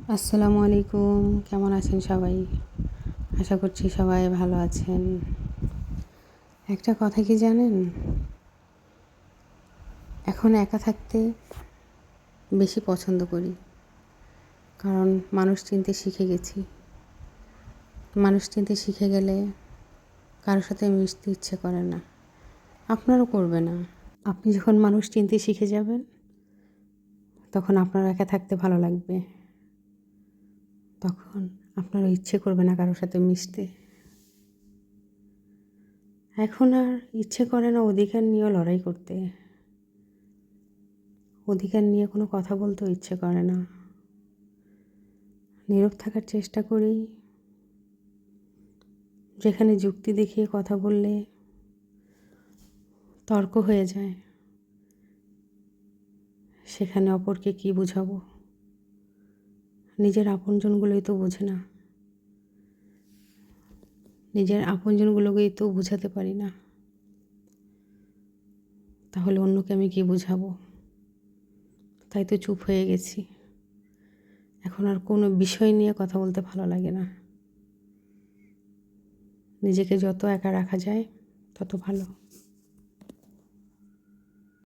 আসসালামু আলাইকুম। কেমন আছেন সবাই? আশা করছি সবাই ভালো আছেন। একটা কথা কি জানেন, এখন একা থাকতে বেশি পছন্দ করি, কারণ মানুষ চিনতে শিখে গেছি। মানুষ চিনতে শিখে গেলে কারোর সাথে মিশতে ইচ্ছে করে না, আপনারও করবে না। আপনি যখন মানুষ চিনতে শিখে যাবেন, তখন আপনার একা থাকতে ভালো লাগবে। তখন আপনারও ইচ্ছে করবে না কারোর সাথে মিশতে। এখন আর ইচ্ছে করে না অধিকার নিয়েও লড়াই করতে, অধিকার নিয়ে কোনো কথা বলতেও ইচ্ছে করে না। নীরব থাকার চেষ্টা করি। যেখানে যুক্তি দেখিয়ে কথা বললে তর্ক হয়ে যায়, সেখানে অপরকে কী বোঝাবো? নিজের আপনজনগুলোই তো বোঝে না, নিজের আপনজনগুলোকেই তো বোঝাতে পারি না, তাহলে অন্যকে আমি কী বোঝাবো? তাই তো চুপ হয়ে গেছি। এখন আর কোনো বিষয় নিয়ে কথা বলতে ভালো লাগে না। নিজেকে যত একা রাখা যায় তত ভালো।